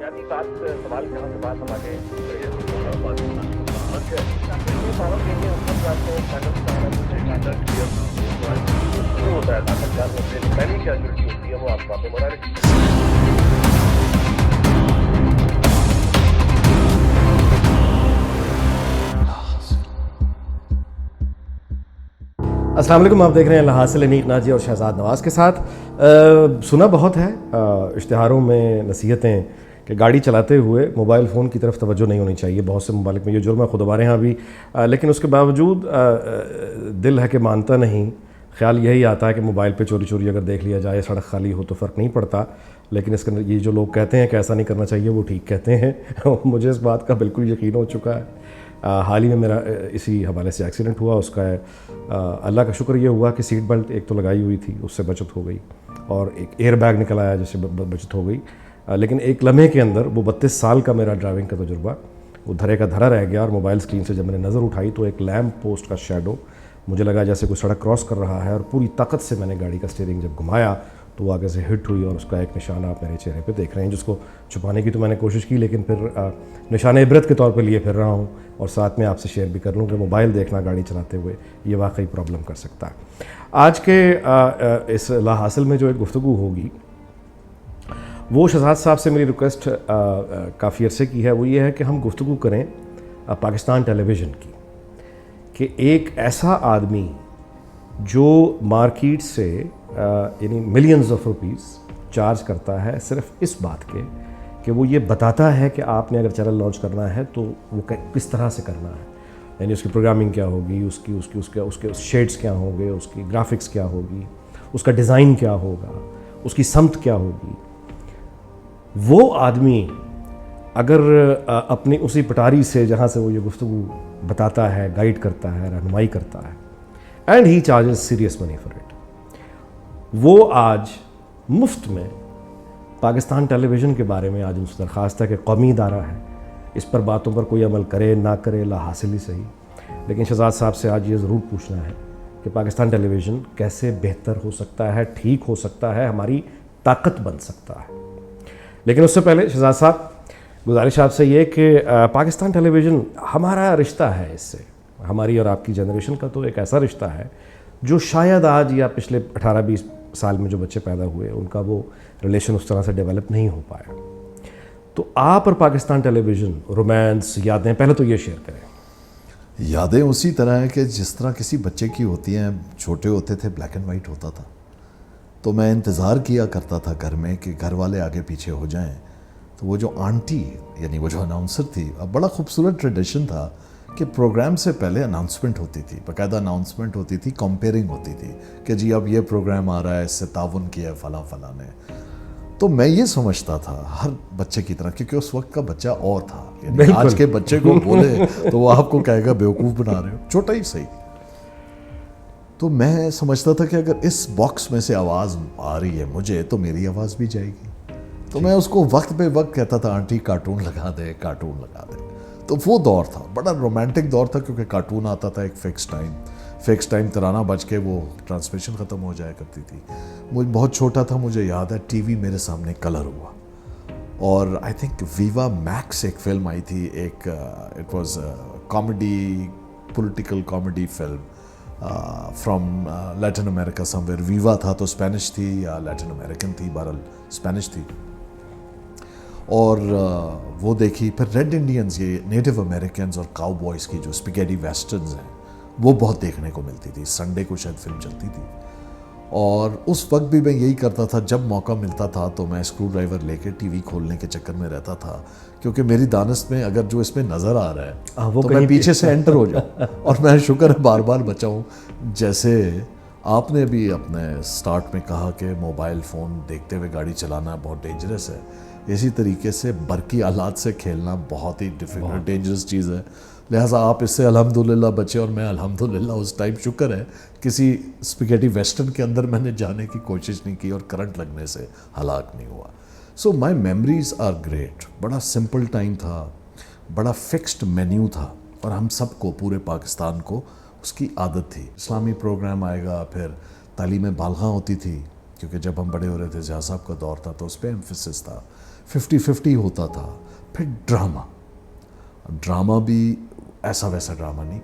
بنیادی بات سوال جہاں سے بات ہمارے پاکستان یہ پاور کے لیے حکومت آپ کو اسٹینڈرڈ کلیئر شروع ہوتا ہے طاقتدار ہوتے ہیں پہلی کیجولٹی ہوتی ہے وہ آپ وہاں پہ بڑھا رہے. السلام علیکم. آپ دیکھ رہے ہیں الحاصل انیق ناجی اور شہزاد نواز کے ساتھ. سنا بہت ہے اشتہاروں میں نصیحتیں کہ گاڑی چلاتے ہوئے موبائل فون کی طرف توجہ نہیں ہونی چاہیے. بہت سے ممالک میں یہ جرم ہے, خود ہمارے ہاں بھی, لیکن اس کے باوجود دل ہے کہ مانتا نہیں. خیال یہی آتا ہے کہ موبائل پہ چوری چوری اگر دیکھ لیا جائے, سڑک خالی ہو تو فرق نہیں پڑتا. لیکن اس کے یہ جو لوگ کہتے ہیں کہ ایسا نہیں کرنا چاہیے وہ ٹھیک کہتے ہیں. مجھے اس بات کا بالکل یقین ہو چکا ہے. حال ہی میں میرا اسی حوالے سے ایکسیڈنٹ ہوا. اس کا اللہ کا شکر یہ ہوا کہ سیٹ بیلٹ ایک تو لگائی ہوئی تھی, اس سے بچت ہو گئی, اور ایک ایئر بیگ نکل آیا جس سے بچت ہو گئی. لیکن ایک لمحے کے اندر وہ 32 سال کا میرا ڈرائیونگ کا تجربہ وہ دھرے کا دھرا رہ گیا. اور موبائل اسکرین سے جب میں نے نظر اٹھائی تو ایک لیمپ پوسٹ کا شیڈو مجھے لگا جیسے کوئی سڑک کراس کر رہا ہے, اور پوری طاقت سے میں نے گاڑی کا اسٹیئرنگ جب گھمایا تو وہ آگے سے ہٹ ہوئی, اور اس کا ایک نشانہ آپ میرے چہرے پہ دیکھ رہے ہیں, جس کو چھپانے کی تو میں نے کوشش کی, لیکن پھر نشانہ عبرت کے طور پہ لیے پھر رہا ہوں. اور ساتھ میں آپ سے شیئر بھی کر لوں کہ موبائل دیکھنا گاڑی چلاتے ہوئے یہ واقعی پرابلم کر سکتا ہے. آج کے اس لا حاصل میں جو ایک گفتگو ہوگی وہ شہزاد صاحب سے میری ریکویسٹ کافی عرصے کی ہے. وہ یہ ہے کہ ہم گفتگو کریں پاکستان ٹیلی ویژن کی, کہ ایک ایسا آدمی جو مارکیٹ سے یعنی ملینز آف روپیز چارج کرتا ہے صرف اس بات کے کہ وہ یہ بتاتا ہے کہ آپ نے اگر چینل لانچ کرنا ہے تو وہ کس طرح سے کرنا ہے. یعنی اس کی پروگرامنگ کیا ہوگی, اس کے شیڈز کیا ہوں گے, اس کی گرافکس کیا ہوگی, اس کا ڈیزائن کیا ہوگا, اس کی سمت کیا ہوگی. وہ آدمی اگر اپنی اسی پٹاری سے جہاں سے وہ یہ گفتگو بتاتا ہے, گائیڈ کرتا ہے, رہنمائی کرتا ہے, and he charges serious money for it, وہ آج مفت میں پاکستان ٹیلی ویژن کے بارے میں آج ان سے درخواست ہے کہ قومی ادارہ ہے, اس پر باتوں پر کوئی عمل کرے نہ کرے لا حاصل ہی صحیح. لیکن شہزاد صاحب سے آج یہ ضرور پوچھنا ہے کہ پاکستان ٹیلی ویژن کیسے بہتر ہو سکتا ہے, ٹھیک ہو سکتا ہے, ہماری طاقت بن سکتا ہے. لیکن اس سے پہلے شہزاد صاحب گزارش آپ سے یہ کہ پاکستان ٹیلی ویژن ہمارا رشتہ ہے اس سے, ہماری اور آپ کی جنریشن کا تو ایک ایسا رشتہ ہے جو شاید آج یا پچھلے 18-20 سال میں جو بچے پیدا ہوئے ان کا وہ ریلیشن اس طرح سے ڈیولپ نہیں ہو پایا. تو آپ اور پاکستان ٹیلی ویژن رومانس یادیں پہلے تو یہ شیئر کریں. یادیں اسی طرح ہیں کہ جس طرح کسی بچے کی ہوتی ہیں. چھوٹے ہوتے تھے, بلیک اینڈ وائٹ ہوتا تھا, تو میں انتظار کیا کرتا تھا گھر میں کہ گھر والے آگے پیچھے ہو جائیں تو وہ جو آنٹی یعنی وہ جو اناؤنسر تھی, اب بڑا خوبصورت ٹریڈیشن تھا کہ پروگرام سے پہلے اناؤنسمنٹ ہوتی تھی, باقاعدہ اناؤنسمنٹ ہوتی تھی, کمپیئرنگ ہوتی تھی کہ جی اب یہ پروگرام آ رہا ہے, اس سے تعاون کیا ہے فلاں فلاں نے. تو میں یہ سمجھتا تھا ہر بچے کی طرح, کیونکہ اس وقت کا بچہ اور تھا, یعنی آج کے بچے کو بولے تو وہ آپ کو کہے گا بیوقوف بنا رہے ہو, چھوٹا ہی صحیح. تو میں سمجھتا تھا کہ اگر اس باکس میں سے آواز آ رہی ہے مجھے تو میری آواز بھی جائے گی. تو میں اس کو وقت پہ وقت کہتا تھا آنٹی کارٹون لگا دے, کارٹون لگا دے. تو وہ دور تھا, بڑا رومانٹک دور تھا, کیونکہ کارٹون آتا تھا ایک فکس ٹائم ترانہ بج کے وہ ٹرانسمیشن ختم ہو جایا کرتی تھی. مجھے بہت چھوٹا تھا, مجھے یاد ہے ٹی وی میرے سامنے کلر ہوا, اور آئی تھنک ویوا میکس ایک فلم آئی تھی, ایک it was comedy, political comedy film from Latin America somewhere. Viva تھا تو اسپینش تھی یا لیٹن امریکن تھی, بہرحال اسپینش تھی. اور وہ دیکھی. پھر ریڈ انڈینز, یہ نیٹو امریکنز اور کاؤ بوائز کی جو اسپیگیٹی ویسٹرنز ہیں وہ بہت دیکھنے کو ملتی تھی. سنڈے کو شاید فلم چلتی تھی, اور اس وقت بھی میں یہی کرتا تھا, جب موقع ملتا تھا تو میں اسکرو ڈرائیور لے کے ٹی وی کھولنے کے چکر میں رہتا تھا, کیونکہ میری دانست میں اگر جو اس میں نظر آ رہا ہے تو میں پیچھے سے انٹر ہو جاؤں. اور میں شکر ہے بار بار بچا ہوں. جیسے آپ نے بھی اپنے سٹارٹ میں کہا کہ موبائل فون دیکھتے ہوئے گاڑی چلانا بہت ڈینجرس ہے, اسی طریقے سے برقی آلات سے کھیلنا بہت ہی ڈینجرس چیز ہے. لہٰذا آپ اس سے الحمدللہ بچے, اور میں الحمدللہ اس ٹائم شکر ہے کسی اسپیگیٹی ویسٹرن کے اندر میں نے جانے کی کوشش نہیں کی اور کرنٹ لگنے سے ہلاک نہیں ہوا. سو مائی میموریز آر گریٹ. بڑا سمپل ٹائم تھا, بڑا فکسڈ مینیو تھا, اور ہم سب کو, پورے پاکستان کو اس کی عادت تھی. اسلامی پروگرام آئے گا, پھر تعلیم بالغاں ہوتی تھی, کیونکہ جب ہم بڑے ہو رہے تھے ضیاء صاحب کا دور تھا تو اس پہ ایمفیسس تھا, 50-50 ہوتا تھا. پھر ڈرامہ بھی ایسا ویسا ڈرامہ نہیں,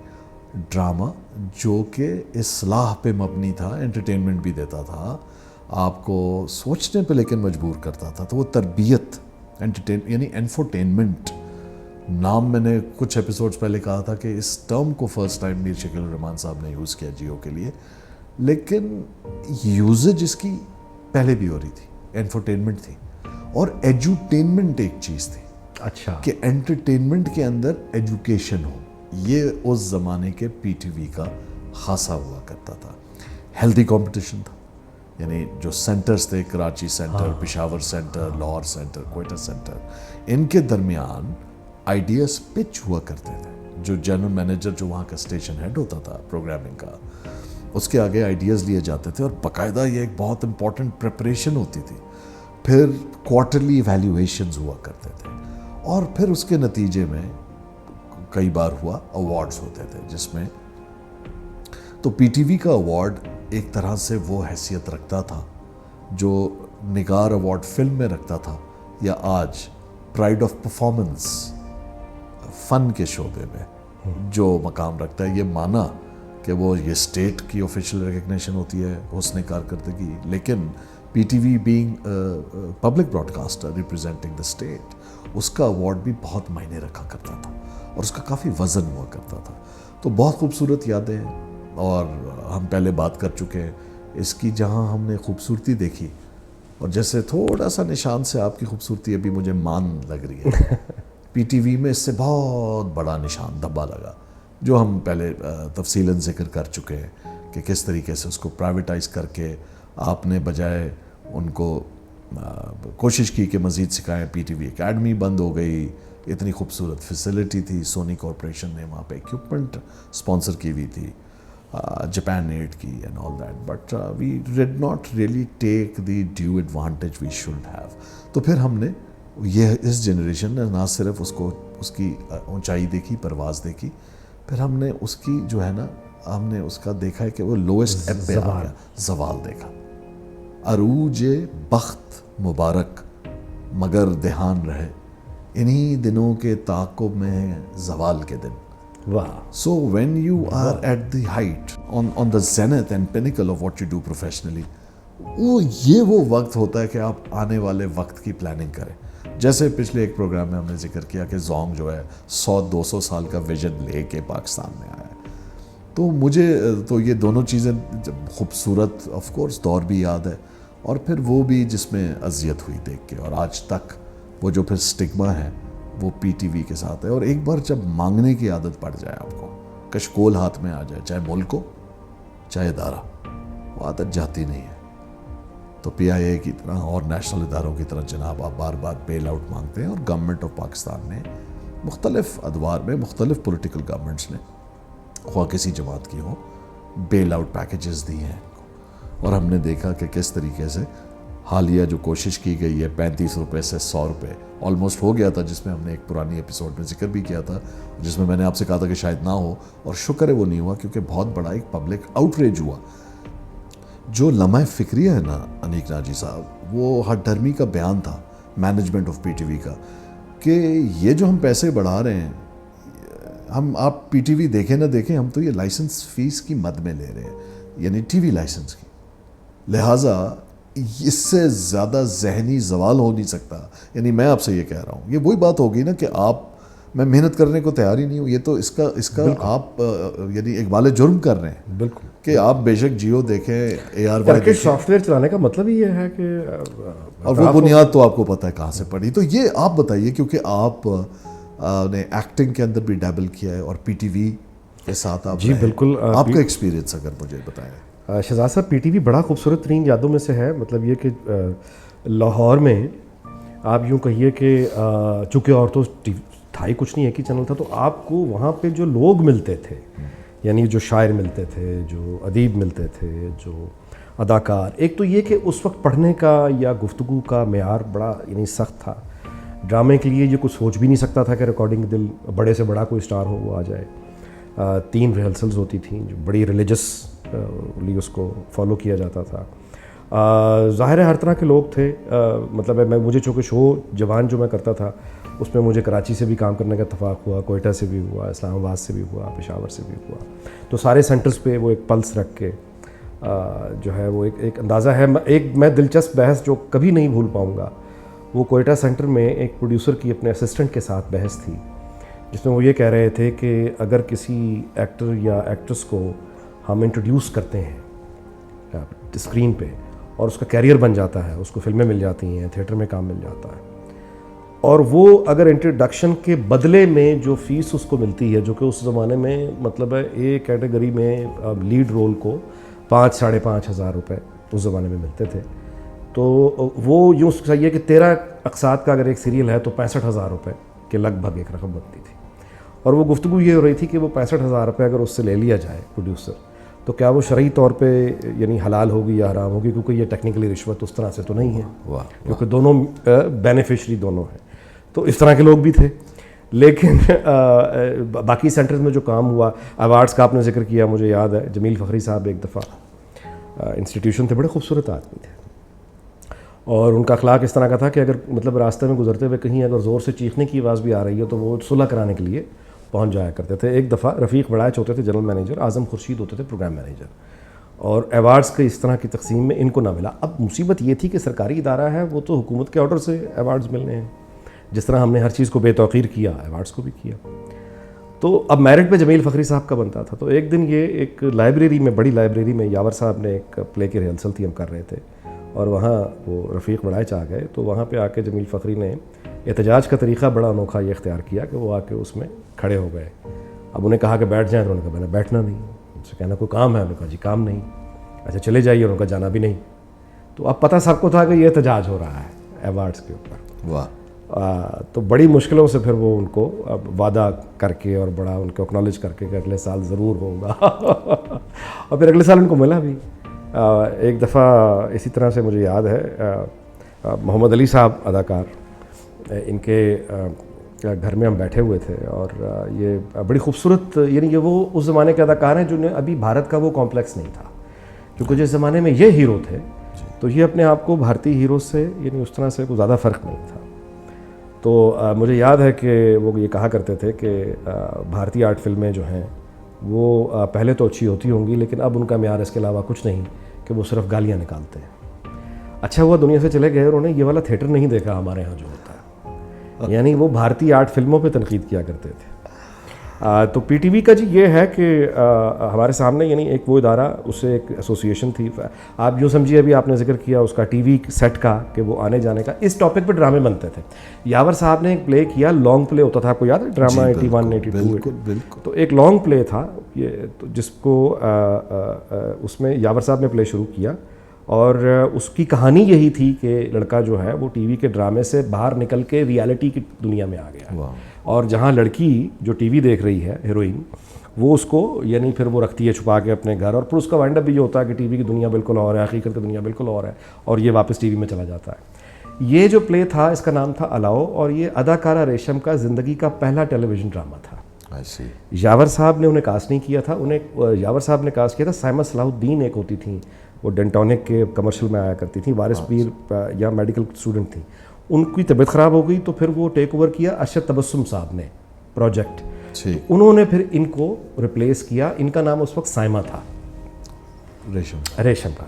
ڈرامہ جو کہ اصلاح پہ مبنی تھا, انٹرٹینمنٹ بھی دیتا تھا, آپ کو سوچنے پہ لیکن مجبور کرتا تھا. تو وہ تربیت یعنی انفوٹینمنٹ نام میں نے کچھ ایپیسوڈز پہلے کہا تھا کہ اس ٹرم کو فرسٹ ٹائم میر شکیل الرحمان صاحب نے یوز کیا جیو کے لیے, لیکن یوزج اس کی پہلے بھی ہو رہی تھی, انفوٹینمنٹ تھی. اور ایجوٹینمنٹ ایک چیز تھی, اچھا, کہ انٹرٹینمنٹ کے اندر ایجوکیشن ہو. یہ اس زمانے کے پی ٹی وی کا خاصا ہوا کرتا تھا. ہیلدی کمپٹیشن تھا, یعنی جو سینٹرز تھے, Karachi centre, Peshawar centre, Lahore centre, Quetta centre, ان کے درمیان آئیڈیاز پچ ہوا کرتے تھے. جو جنرل مینیجر جو وہاں کا اسٹیشن ہیڈ ہوتا تھا پروگرامنگ کا, اس کے آگے آئیڈیاز لیے جاتے تھے, اور باقاعدہ یہ ایک بہت امپورٹنٹ پریپریشن ہوتی تھی. پھر کوارٹرلی ایویلیویشنز ہوا کرتے تھے, اور پھر اس کے نتیجے میں کئی بار ہوا ایوارڈز ہوتے تھے, جس میں تو پی ٹی وی کا ایوارڈ ایک طرح سے وہ حیثیت رکھتا تھا جو نگار ایوارڈ فلم میں رکھتا تھا, یا آج پرائڈ آف پرفارمنس فن کے شعبے میں جو مقام رکھتا ہے. یہ مانا کہ وہ یہ اسٹیٹ کی آفیشیل ریکگنیشن ہوتی ہے حسن کارکردگی, لیکن P T V being public broadcaster representing the state, اس کا ایوارڈ بھی بہت معنی رکھا کرتا تھا, اور اس کا کافی وزن ہوا کرتا تھا. تو بہت خوبصورت یادیں ہیں, اور ہم پہلے بات کر چکے ہیں اس کی, جہاں ہم نے خوبصورتی دیکھی, اور جیسے تھوڑا سا نشان سے آپ کی خوبصورتی ابھی مجھے مان لگ رہی ہے. پی ٹی وی میں اس سے بہت بڑا نشان دھبا لگا, جو ہم پہلے تفصیلاً ذکر کر چکے ہیں کہ کس طریقے سے اس کو پرائیویٹائز کر کے آپ نے بجائے ان کو کوشش کی کہ مزید سکھائیں. پی ٹی وی اکیڈمی بند ہو گئی, اتنی خوبصورت فیسلٹی تھی, سونی کارپوریشن نے وہاں پہ ایکوپمنٹ اسپانسر کی ہوئی تھی, جاپان ایڈ کی and all that, but we did not really take the due advantage we should have. تو پھر ہم نے یہ اس جنریشن نے نہ صرف اس کو اس کی اونچائی دیکھی, پرواز دیکھی, پھر ہم نے اس کی جو ہے نا, ہم نے اس کا دیکھا ہے کہ وہ لوئسٹ ایپ پہ آ گیا, زوال دیکھا. عروج بخت مبارک مگر دھیان رہے, انہی دنوں کے تعاقب میں زوال کے دن. واہ. So when you are at the height, on the zenith and pinnacle of what you do professionally, وہ وقت ہوتا ہے کہ آپ آنے والے وقت کی پلاننگ کریں. جیسے پچھلے ایک پروگرام میں ہم نے ذکر کیا کہ زونگ جو ہے 100-200 سال کا ویژن لے کے پاکستان میں آیا ہے. تو مجھے تو یہ دونوں چیزیں خوبصورت آف کورس دور بھی یاد ہے, اور پھر وہ بھی جس میں اذیت ہوئی دیکھ کے, اور آج تک وہ جو پھر سٹگما ہے وہ پی ٹی وی کے ساتھ ہے. اور ایک بار جب مانگنے کی عادت پڑ جائے آپ کو, کشکول ہاتھ میں آ جائے, چاہے ملک ہو چاہے ادارہ, وہ عادت جاتی نہیں ہے. تو پی آئی اے کی طرح اور نیشنل اداروں کی طرح جناب آپ بار بار بیل آؤٹ مانگتے ہیں, اور گورنمنٹ آف پاکستان نے مختلف ادوار میں, مختلف پولیٹیکل گورنمنٹس نے خواہ کسی جماعت کی ہو, بیل آؤٹ پیکیجز دی ہیں. اور ہم نے دیکھا کہ کس طریقے سے حالیہ جو کوشش کی گئی ہے 35 روپے سے 100 روپے آلموسٹ ہو گیا تھا, جس میں ہم نے ایک پرانی ایپیسوڈ میں ذکر بھی کیا تھا, جس میں نے آپ سے کہا تھا کہ شاید نہ ہو, اور شکر ہے وہ نہیں ہوا, کیونکہ بہت بڑا ایک پبلک آؤٹریج ہوا. جو لمحہ فکریہ ہے نا انیک ناجی صاحب, وہ ہر ڈرمی کا بیان تھا مینجمنٹ آف پی ٹی وی کا, کہ یہ جو ہم پیسے بڑھا رہے ہیں, ہم آپ پی ٹی وی دیکھیں نہ دیکھیں, ہم تو یہ لائسنس فیس کی مد میں لے رہے ہیں, یعنی ٹی وی لائسنس کی. لہٰذا اس سے زیادہ ذہنی زوال ہو نہیں سکتا. یعنی میں آپ سے یہ کہہ رہا ہوں, یہ وہی بات ہوگی نا کہ آپ, میں محنت کرنے کو تیار ہی نہیں ہوں, یہ تو اس کا آپ یعنی اقبال جرم کر رہے ہیں. بالکل, کہ آپ بے شک جیو دیکھیں, اے آر وائی دیکھیں, سافٹ ویئر چلانے کا مطلب یہ ہے کہ, اور وہ بنیاد تو آپ کو پتہ ہے کہاں سے پڑی. تو یہ آپ بتائیے, کیونکہ آپ نے ایکٹنگ کے اندر بھی ڈیبل کیا ہے, اور پی ٹی وی کے ساتھ آپ, جی بالکل, آپ کا ایکسپیرینس اگر مجھے بتائیں. شہزاد صاحب, پی ٹی وی بڑا خوبصورت ترین یادوں میں سے ہے. مطلب یہ کہ لاہور میں آپ یوں کہیے کہ چونکہ اور تو تھا ہی کچھ نہیں, ایک ہی چینل تھا, تو آپ کو وہاں پہ جو لوگ ملتے تھے, یعنی جو شاعر ملتے تھے, جو ادیب ملتے تھے, جو اداکار, ایک تو یہ کہ اس وقت پڑھنے کا یا گفتگو کا معیار بڑا یعنی سخت تھا. ڈرامے کے لیے یہ کچھ سوچ بھی نہیں سکتا تھا کہ ریکارڈنگ دل بڑے سے بڑا کوئی اسٹار ہو وہ آ جائے. 3 ریہرسلز ہوتی تھیں جو بڑی ریلیجسلی اس کو فالو کیا جاتا تھا. ظاہر ہے ہر طرح کے لوگ تھے. مطلب میں مجھے چونکہ شو جوان جو میں کرتا تھا اس میں مجھے کراچی سے بھی کام کرنے کا اتفاق ہوا, کوئٹہ سے بھی ہوا, اسلام آباد سے بھی ہوا, پشاور سے بھی ہوا. تو سارے سینٹرز پہ وہ ایک پلس رکھ کے جو ہے وہ ایک اندازہ ہے. ایک میں دلچسپ بحث جو کبھی نہیں بھول پاؤں گا, وہ کوئٹہ سینٹر میں ایک پروڈیوسر کی اپنے اسسٹنٹ کے ساتھ بحث تھی, جس میں وہ یہ کہہ رہے تھے کہ اگر کسی ایکٹر یا ایکٹریس کو ہم انٹروڈیوس کرتے ہیں اسکرین پہ اور اس کا کیریئر بن جاتا ہے, اس کو فلمیں مل جاتی ہیں, تھیٹر میں کام مل جاتا ہے, اور وہ اگر انٹروڈکشن کے بدلے میں جو فیس اس کو ملتی ہے, جو کہ اس زمانے میں مطلب ہے ایک کیٹیگری میں لیڈ رول کو 5,000-5,500 روپے اس زمانے میں ملتے تھے, تو وہ یوں صحیح ہے کہ 13 اقساط کا اگر ایک سیریل ہے تو 65,000 روپے کے لگ بھگ ایک رقم بنتی تھی. اور وہ گفتگو یہ ہو رہی تھی کہ وہ 65,000 روپے اگر اس سے لے لیا جائے پروڈیوسر, تو کیا وہ شرعی طور پہ یعنی حلال ہوگی یا حرام ہوگی, کیونکہ یہ ٹیکنیکلی رشوت اس طرح سے تو نہیں ہے, کیونکہ دونوں بینیفیشری دونوں ہیں. تو اس طرح کے لوگ بھی تھے. لیکن باقی سینٹرز میں جو کام ہوا, ایوارڈز کا آپ نے ذکر کیا, مجھے یاد ہے جمیل فخری صاحب ایک دفعہ انسٹیٹیوشن تھے, بڑے خوبصورت آدمی تھے, اور ان کا اخلاق اس طرح کا تھا کہ اگر مطلب راستے میں گزرتے ہوئے کہیں اگر زور سے چیخنے کی آواز بھی آ رہی ہے تو وہ صلح کرانے کے لیے پہنچ جایا کرتے تھے. ایک دفعہ رفیق بڑائچ ہوتے تھے جنرل مینیجر, اعظم خورشید ہوتے تھے پروگرام مینیجر, اور ایوارڈز کے اس طرح کی تقسیم میں ان کو نہ ملا. اب مصیبت یہ تھی کہ سرکاری ادارہ ہے, وہ تو حکومت کے آرڈر سے ایوارڈز ملنے ہیں, جس طرح ہم نے ہر چیز کو بے توقیر کیا ایوارڈز کو بھی کیا. تو اب میرٹ پہ جمیل فخری صاحب کا بنتا تھا. تو ایک دن یہ ایک لائبریری میں, بڑی لائبریری میں, یاور صاحب نے ایک پلے کی ریہرسل تھی, ہم کر رہے تھے, اور وہاں وہ رفیق بڑائچ آ گئے. تو وہاں پہ آ کے جمیل فخری نے احتجاج کا طریقہ بڑا انوکھا یہ اختیار کیا کہ وہ آ کے اس میں کھڑے ہو گئے. اب انہیں کہا کہ بیٹھ جائیں, تو انہوں نے کہا میں نے بیٹھنا نہیں. ان سے کہنا کوئی کام ہے, انہوں نے کہا جی کام نہیں. اچھا چلے جائیے, انہوں نے کہا جانا بھی نہیں. تو اب پتہ سب کو تھا کہ یہ احتجاج ہو رہا ہے ایوارڈز کے اوپر. واہ. تو بڑی مشکلوں سے پھر وہ ان کو اب وعدہ کر کے اور بڑا ان کو اکنالج کر کے کہ اگلے سال ضرور ہوگا اور پھر اگلے سال ان کو ملا بھی. ایک دفعہ اسی طرح سے مجھے یاد ہے محمد علی صاحب اداکار, ان کے گھر میں ہم بیٹھے ہوئے تھے, اور یہ بڑی خوبصورت, یعنی یہ وہ اس زمانے کے اداکار ہیں جو ابھی بھارت کا وہ کمپلیکس نہیں تھا, کیونکہ جس زمانے میں یہ ہیرو تھے تو یہ اپنے آپ کو بھارتی ہیرو سے یعنی اس طرح سے کوئی زیادہ فرق نہیں تھا. تو مجھے یاد ہے کہ وہ یہ کہا کرتے تھے کہ بھارتی آرٹ فلمیں جو ہیں وہ پہلے تو اچھی ہوتی ہوں گی, لیکن اب ان کا معیار اس کے علاوہ کچھ نہیں کہ وہ صرف گالیاں نکالتے ہیں. اچھا ہوا دنیا سے چلے گئے, انہوں نے یہ والا تھیٹر نہیں دیکھا ہمارے ہاں جو ہوتا ہے, یعنی وہ بھارتی آرٹ فلموں پہ تنقید کیا کرتے تھے. تو پی ٹی وی کا جی یہ ہے کہ ہمارے سامنے یعنی ایک وہ ادارہ, اس سے ایک ایسوسیشن تھی. آپ یوں سمجھیے, ابھی آپ نے ذکر کیا اس کا ٹی وی سیٹ کا کہ وہ آنے جانے کا, اس ٹاپک پہ ڈرامے بنتے تھے. یاور صاحب نے ایک پلے کیا, لانگ پلے ہوتا تھا, آپ کو یاد ہے ڈرامہ 81 82, تو ایک لانگ پلے تھا یہ, جس کو اس میں یاور صاحب نے پلے شروع کیا, اور اس کی کہانی یہی تھی کہ لڑکا جو ہے وہ ٹی وی کے ڈرامے سے باہر نکل کے ریالٹی کی دنیا میں آ گیا, اور جہاں لڑکی جو ٹی وی دیکھ رہی ہے ہیروئن, وہ اس کو یعنی پھر وہ رکھتی ہے چھپا کے اپنے گھر, اور پھر اس کا وائنڈ اپ بھی یہ ہوتا ہے کہ ٹی وی کی دنیا بالکل اور ہے, حقیقت کی دنیا بالکل اور ہے, اور یہ واپس ٹی وی میں چلا جاتا ہے. یہ جو پلے تھا اس کا نام تھا الاؤ, اور یہ اداکارہ ریشم کا زندگی کا پہلا ٹیلی ویژن ڈرامہ تھا. یاور صاحب نے انہیں کاسٹ نہیں کیا تھا, انہیں یاور صاحب نے کاسٹ کیا تھا سائمہ صلاح الدین, ایک ہوتی تھیں وہ ڈینٹونک کے کمرشل میں آیا کرتی تھیں, وارث پیر یا میڈیکل اسٹوڈنٹ تھیں. ان کی طبیعت خراب ہو گئی تو پھر وہ ٹیک اوور کیا ارشد تبسم صاحب نے پروجیکٹ, انہوں نے پھر ان کو ریپلیس کیا. ان کا نام اس وقت سائمہ تھا, ریشم کا,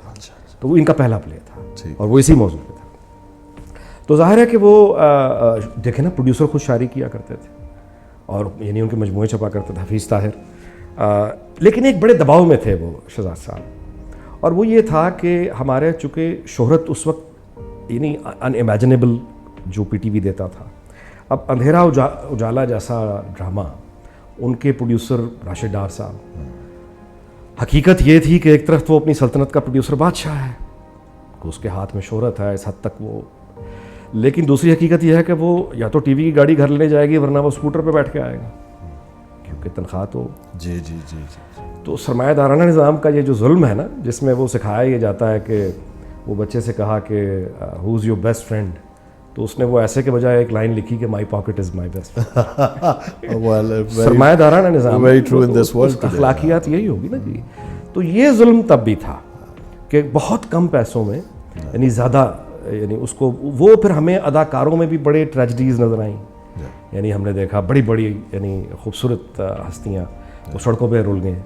تو وہ ان کا پہلا پلے تھا اور وہ اسی موضوع پہ تھا. تو ظاہر ہے کہ وہ دیکھیں نا, پروڈیوسر خود شاعری کیا کرتے تھے اور یعنی ان کے مجموعے چھپا کرتے تھے, حفیظ طاہر, لیکن ایک بڑے دباؤ میں تھے وہ شہزاد صاحب, اور وہ یہ تھا کہ ہمارے چونکہ شہرت اس وقت یعنی ان امیجنیبل جو پی ٹی وی دیتا تھا. اب اندھیرا اجالا جیسا ڈرامہ, ان کے پروڈیوسر راشد ڈار صاحب, حقیقت یہ تھی کہ ایک طرف وہ اپنی سلطنت کا پروڈیوسر بادشاہ ہے, اس کے ہاتھ میں شہرت ہے اس حد تک وہ, لیکن دوسری حقیقت یہ ہے کہ وہ یا تو ٹی وی کی گاڑی گھر لے جائے گی, ورنہ وہ اسکوٹر پہ بیٹھ کے آئے گا کیونکہ تنخواہ تو. جی جی جی جی. تو سرمایہ دارانہ نظام کا یہ جو ظلم ہے نا, جس میں وہ سکھایا یہ جاتا ہے کہ وہ بچے سے کہا کہ ہو از یور بیسٹ فرینڈ, تو اس نے وہ ایسے کے بجائے ایک لائن لکھی کہ my pocket is my best. سرمایہ دارانہ نظام, اخلاقیات یہی ہوگی نا جی. تو یہ ظلم تب بھی تھا کہ بہت کم پیسوں میں یعنی زیادہ یعنی اس کو وہ پھر ہمیں اداکاروں میں بھی بڑے ٹریجڈیز نظر آئیں. یعنی ہم نے دیکھا بڑی بڑی یعنی خوبصورت ہستیاں وہ سڑکوں پہ رول گئے.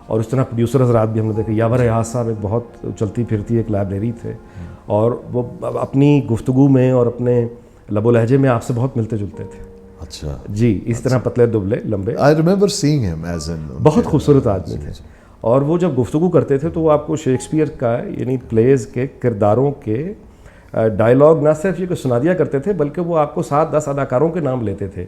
اور اس طرح پروڈیوسر حضرات بھی ہم نے دیکھا. یاور ایاز صاحب ایک بہت چلتی پھرتی ایک لائبریری تھے, اور وہ اپنی گفتگو میں اور اپنے لب و لہجے میں آپ سے بہت ملتے جلتے تھے. اچھا جی, اس طرح پتلے دبلے لمبے, I remember seeing him as in بہت خوبصورت آدمی تھے. اور وہ جب گفتگو کرتے تھے تو وہ آپ کو شیکسپیئر کا یعنی پلیز کے کرداروں کے ڈائلاگ نہ صرف یہ کہ سنا دیا کرتے تھے, بلکہ وہ آپ کو 7-10 اداکاروں کے نام لیتے تھے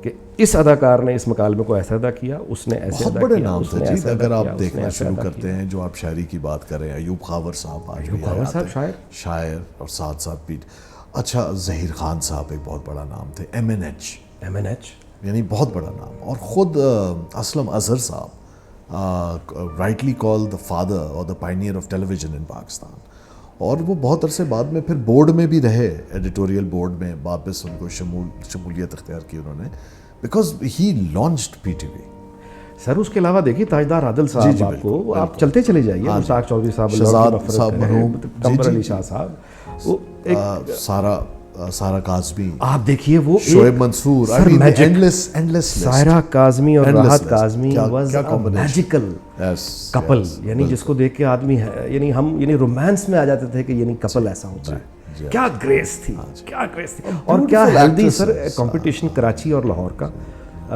کہ اس اداکار نے اس مکالمے کو ایسا ادا کیا, اس نے ایسے بہت ادا بڑے کیا, نام اس نے تھے ایسا جی. ادا اگر کیا, آپ اس نے دیکھنا ایسا شروع ادا کرتے کیا. ہیں, جو آپ شاعری کی بات کر رہے ہیں, ایوب خاور صاحب آج بھی خاور حیات صاحب ہیں, شاعر اور ساتھ ساتھ بھی. اچھا, ظہیر خان صاحب ایک بہت بڑا نام تھے, MNH یعنی بہت بڑا نام. اور خود اسلم اظہر صاحب, رائٹلی کال دا فادر اور the pioneer of television in Pakistan. اور وہ بہت عرصے بعد میں پھر بورڈ میں بھی رہے, ایڈیٹوریل بورڈ میں واپس ان کو شمولیت اختیار کی انہوں نے, بیکاز ہی لانچڈ PTV. سر اس کے علاوہ دیکھیے تاجدار عادل صاحب, آپ کو آپ چلتے چلے جائیے, مشتاق چودھری صاحب, شہزاد صاحب مرحوم, قمر علی شاہ صاحب, وہ سارا کاظمی, آپ دیکھیے وہ شعیب منصور, endless سائرہ کاظمی اور Endless Rahat list. Kazmi was کیا اے میجیکل کپل. یعنی جس کو دیکھ کے آدمی یعنی ہم یعنی رومانس میں آ جاتے تھے کہ یعنی کپل ایسا ہوتا ہے. کیا گریس تھی, کیا گریس تھی, اور کیا ہیلدی. سر کمپٹیشن کراچی اور لاہور کا,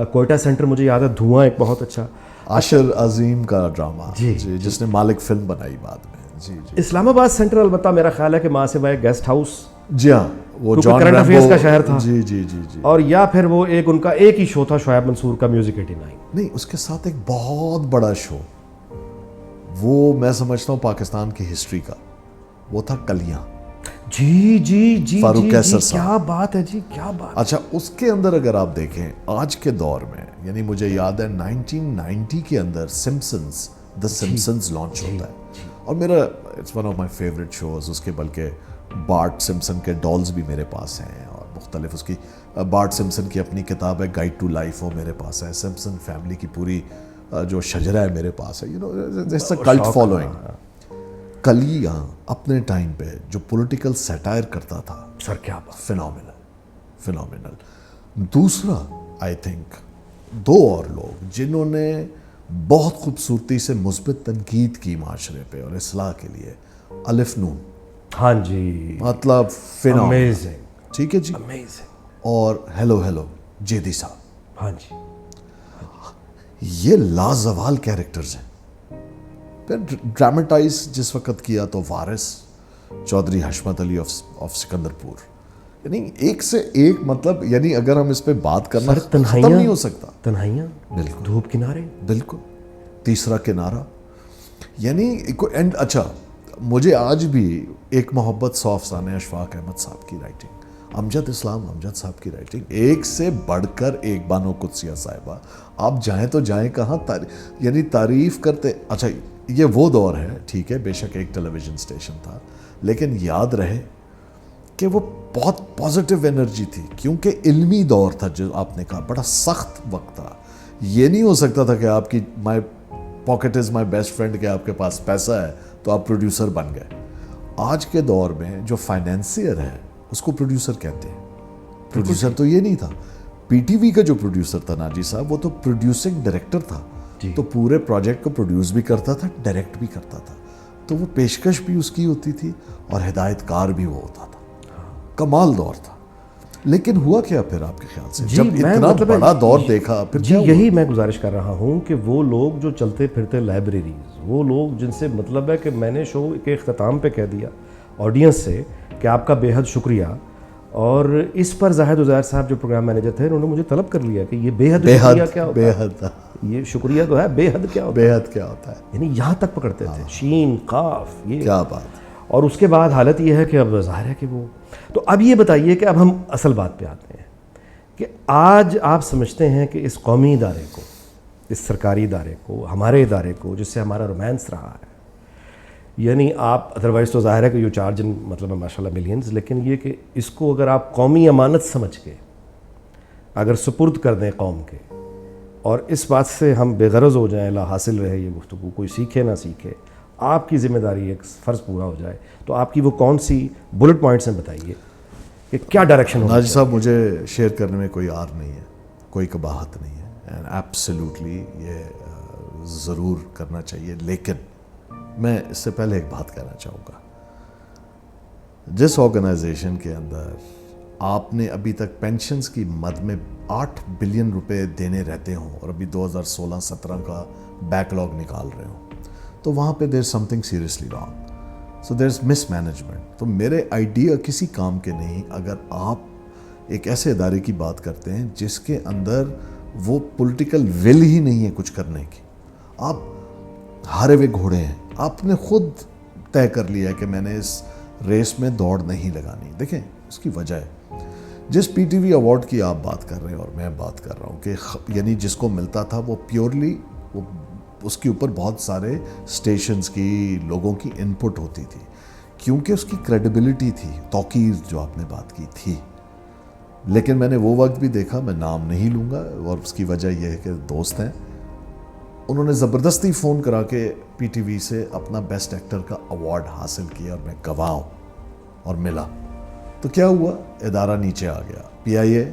کوئٹہ سینٹر مجھے یاد ہے, دھواں ایک بہت اچھا, عاشر عظیم کا ڈرامہ جس نے مالک فلم بنائی بعد میں. جی اسلام آباد سینٹر البتہ میرا خیال ہے کہ ماں سے بھائی گیسٹ ہاؤس, جی ہاں, وہ جان کرنٹ افیئرس کا شہر تھا. جی اور یا پھر وہ ایک ان کا ایک ہی شو تھا شعیب منصور کا, میوزک 89. نہیں, اس کے ساتھ ایک بہت بڑا شو, وہ میں سمجھتا ہوں پاکستان کی ہسٹری کا, وہ تھا کلیاں. جی فاروق کیسر صاحب, کیا بات ہے جی, کیا بات. اچھا, اس کے اندر اگر آپ دیکھیں آج کے دور میں, یعنی مجھے یاد ہے 1990 کے اندر سمپسنز, دا سمپسنز لانچ ہوتا ہے, اور میرا it's one of my favourite shows. اس کے بلکہ بارٹ سمپسن کے ڈالز بھی میرے پاس ہیں, اور مختلف اس کی بارٹ سمپسن کی اپنی کتاب ہے گائیڈ ٹو لائف, وہ میرے پاس ہے. سمپسن فیملی کی پوری جو شجرہ ہے میرے پاس ہے, you know it's a cult following. کلیاں اپنے ٹائم پہ جو پولیٹیکل سیٹائر کرتا تھا, سر کیا بات, فینومینل. دوسرا آئی تھنک دو اور لوگ جنہوں نے بہت خوبصورتی سے مثبت تنقید کی معاشرے پہ اور اصلاح کے لیے, الف نون. ہاں جی, مطلب امیزنگ, ٹھیک ہے جی, امیزنگ. اور ہیلو جیدی صاحب, ہاں جی, یہ لازوال کیریکٹرز ہیں. پھر ڈرامٹائز جس وقت کیا تو وارث, چودھری حشمت علی آف سکندر پور, یعنی ایک سے ایک, مطلب یعنی اگر ہم اس پہ بات کرنا ختم نہیں ہو سکتا. تنہائیاں, بالکل, دھوپ کنارے, بالکل, تیسرا کنارہ, یعنی اینڈ. اچھا, مجھے آج بھی ایک محبت 100 افسانے اشفاق احمد صاحب کی رائٹنگ, امجد اسلام امجد صاحب کی رائٹنگ, ایک سے بڑھ کر ایک. بانو قدسیہ صاحبہ, آپ جائیں تو جائیں کہاں, یعنی تعریف کرتے. اچھا, یہ وہ دور ہے, ٹھیک ہے, بے شک ایک ٹیلی ویژن اسٹیشن تھا, لیکن یاد رہے کہ وہ بہت پازیٹیو انرجی تھی, کیونکہ علمی دور تھا جو آپ نے کہا, بڑا سخت وقت تھا. یہ نہیں ہو سکتا تھا کہ آپ کی my pocket is my best friend, کہ آپ کے پاس پیسہ ہے تو آپ پروڈیوسر بن گئے. آج کے دور میں جو فائنینسیئر ہے اس کو پروڈیوسر کہتے ہیں. پروڈیوسر تو یہ نہیں تھا. PTV کا جو پروڈیوسر تھا ناجی صاحب, وہ تو پروڈیوسنگ ڈائریکٹر تھا, تو پورے پروجیکٹ کو پروڈیوس بھی کرتا تھا, ڈائریکٹ بھی کرتا تھا, تو وہ پیشکش بھی اس کی ہوتی تھی اور ہدایت کار بھی وہ ہوتا تھا. کمال دور تھا. لیکن ہوا کیا پھر آپ کے خیال سے جب اتنا بڑا دور دیکھا پھر؟ جی یہی میں گزارش کر رہا ہوں کہ وہ لوگ جو چلتے پھرتے لائبریریز, وہ لوگ جن سے مطلب ہے کہ میں نے شو کے اختتام پہ کہہ دیا آڈینس سے کہ آپ کا بے حد شکریہ, اور اس پر زاہد عزیر صاحب جو پروگرام مینیجر تھے انہوں نے مجھے طلب کر لیا کہ یہ بے حد شکریہ کیا ہوتا ہے, یہ شکریہ تو ہے, بے حد کیا ہوتا ہے, یعنی یہاں تک پکڑتے تھے, شین قاف, یہ کیا بات. اور اس کے بعد حالت یہ ہے کہ اب ظاہر ہے کہ وہ, تو اب یہ بتائیے کہ اب ہم اصل بات پہ آتے ہیں کہ آج آپ سمجھتے ہیں کہ اس قومی ادارے کو, اس سرکاری ادارے کو, ہمارے ادارے کو جس سے ہمارا رومانس رہا ہے, یعنی آپ ادروائز تو ظاہر ہے کہ یو چارج ان مطلب ماشاء اللہ ملینز, لیکن یہ کہ اس کو اگر آپ قومی امانت سمجھ کے اگر سپرد کر دیں قوم کے, اور اس بات سے ہم بے غرض ہو جائیں, لا حاصل رہے یہ گفتگو, کوئی سیکھے نہ سیکھے, آپ کی ذمہ داری ایک فرض پورا ہو جائے, تو آپ کی وہ کون سی بلٹ پوائنٹس ہیں بتائیے کہ کیا ڈائریکشن ہوگا؟ ناجی صاحب مجھے شیئر کرنے میں کوئی آر نہیں ہے, کوئی قباحت نہیں ہے, اینڈ ایبسلیوٹلی یہ ضرور کرنا چاہیے. لیکن میں اس سے پہلے ایک بات کہنا چاہوں گا, جس آرگنائزیشن کے اندر آپ نے ابھی تک پینشنز کی مد میں 8 بلین روپے دینے رہتے ہوں اور ابھی 2016-17 کا بیک لاگ نکال رہے ہوں, تو وہاں پہ دیر سم تھنگ سیریسلی رانگ. سو دیر از مس مینجمنٹ. تو میرے آئیڈیا کسی کام کے نہیں اگر آپ ایک ایسے ادارے کی بات کرتے ہیں جس کے اندر وہ پولیٹیکل ول ہی نہیں ہے کچھ کرنے کی. آپ ہارے ہوئے گھوڑے ہیں, آپ نے خود طے کر لیا ہے کہ میں نے اس ریس میں دوڑ نہیں لگانی. دیکھیں اس کی وجہ ہے, جس پی ٹی وی ایوارڈ کی آپ بات کر رہے ہیں اور میں بات کر رہا ہوں کہ یعنی جس کو ملتا تھا وہ پیورلی اس کے اوپر بہت سارے اسٹیشنز کی لوگوں کی ان پٹ ہوتی تھی کیونکہ اس کی کریڈیبلٹی تھی, توقیر جو آپ نے بات کی تھی. لیکن میں نے وہ وقت بھی دیکھا, میں نام نہیں لوں گا اور اس کی وجہ یہ ہے کہ دوست ہیں, انہوں نے زبردستی فون کرا کے پی ٹی وی سے اپنا بیسٹ ایکٹر کا ایوارڈ حاصل کیا اور میں گواہ ہوں اور ملا. تو کیا ہوا, ادارہ نیچے آ گیا. پی آئی اے,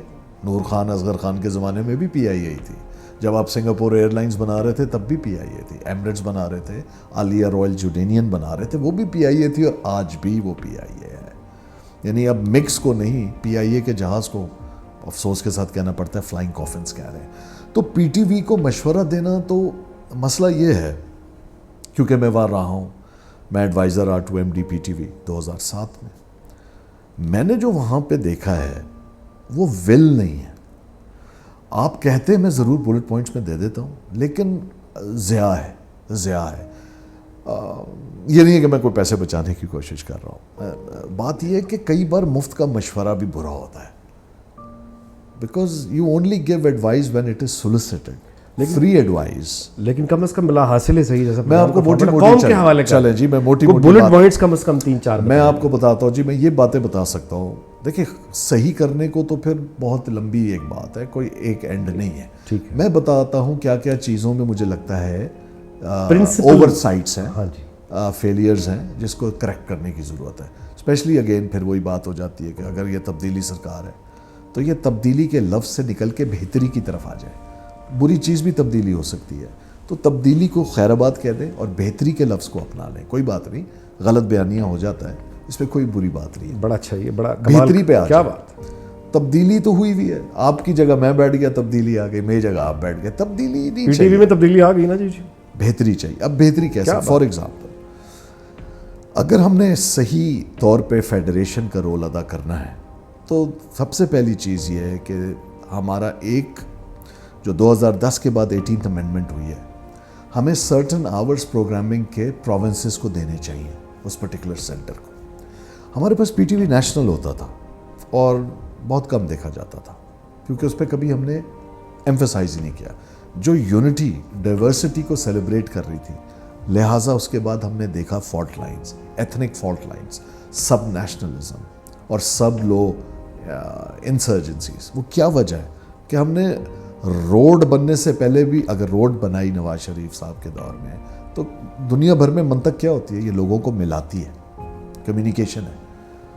نور خان اصغر خان کے زمانے میں بھی پی آئی اے تھی, جب آپ سنگاپور ایئر لائنز بنا رہے تھے تب بھی پی آئی اے تھی, ایمریٹس بنا رہے تھے, عالیہ رائل جورڈینین بنا رہے تھے, وہ بھی پی آئی اے تھی اور آج بھی وہ پی آئی اے ہے. یعنی اب مکس کو نہیں, پی آئی اے کے جہاز کو افسوس کے ساتھ کہنا پڑتا ہے فلائنگ کافنز کہہ رہے ہیں. تو پی ٹی وی کو مشورہ دینا, تو مسئلہ یہ ہے کیونکہ میں وہاں رہا ہوں, میں ایڈوائزر R2MD پی ٹی وی 2007 میں نے جو وہاں پہ دیکھا ہے وہ ول نہیں ہے. آپ کہتے ہیں میں ضرور بلٹ پوائنٹس میں دے دیتا ہوں, لیکن ضیاع ہے. یہ نہیں ہے کہ میں کوئی پیسے بچانے کی کوشش کر رہا ہوں. بات یہ ہے کہ کئی بار مفت کا مشورہ بھی برا ہوتا ہے, because you only give advice when it is solicited, free advice. لیکن کم از کم بلا حاصل ہے صحیح, جیسا میں آپ کو موٹی قوم کے حوالے چلیں جی, میں موٹی بلٹ پوائنٹس کم از کم 3-4 میں آپ کو بتاتا ہوں جی. میں یہ باتیں بتا سکتا ہوں. دیکھیں صحیح کرنے کو تو پھر بہت لمبی ایک بات ہے, کوئی ایک اینڈ نہیں ہے. ٹھیک ہے, میں بتاتا ہوں کیا کیا چیزوں میں مجھے لگتا ہے اوور سائٹس ہیں, ہاں جی, فیلیئرز ہیں جس کو کریکٹ کرنے کی ضرورت ہے. اسپیشلی اگین پھر وہی بات ہو جاتی ہے کہ اگر یہ تبدیلی سرکار ہے تو یہ تبدیلی کے لفظ سے نکل کے بہتری کی طرف آ جائے. بری چیز بھی تبدیلی ہو سکتی ہے, تو تبدیلی کو خیر آباد کہہ دیں اور بہتری کے لفظ کو اپنا لیں. کوئی بات نہیں, غلط بیانیاں ہو جاتا ہے, اس پہ کوئی بری بات نہیں ہے. بڑا اچھا, یہ بڑا بہتری پہ آ کیا جائے. بات, تبدیلی تو ہوئی بھی ہے. آپ کی جگہ میں بیٹھ گیا, تبدیلی آ گئی, میری جگہ آپ بیٹھ گئے, تبدیلی نہیں پی ٹی چاہیے. وی میں تبدیلی آ گئی نا جی. بہتری چاہیے. اب بہتری کیسے؟ فار ایگزامپل اگر ہم نے صحیح طور پہ فیڈریشن کا رول ادا کرنا ہے تو سب سے پہلی چیز یہ ہے کہ ہمارا ایک جو 2010 کے بعد 18th امینڈمنٹ ہوئی ہے, ہمیں سرٹن آورز پروگرامنگ کے پروونسز کو دینے چاہیے اس پرٹیکولر سینٹر کو. ہمارے پاس پی ٹی وی نیشنل ہوتا تھا اور بہت کم دیکھا جاتا تھا کیونکہ اس پہ کبھی ہم نے ایمفسائز ہی نہیں کیا. جو یونٹی ڈائیورسٹی کو سیلیبریٹ کر رہی تھی, لہٰذا اس کے بعد ہم نے دیکھا fault lines, ethnic fault lines, sub nationalism اور سب لو انسرجنسیز. وہ کیا وجہ ہے کہ ہم نے روڈ بننے سے پہلے بھی, اگر روڈ بنائی نواز شریف صاحب کے دور میں, تو دنیا بھر میں منطق کیا ہوتی ہے, یہ لوگوں کو ملاتی ہے, کمیونیکیشن ہے.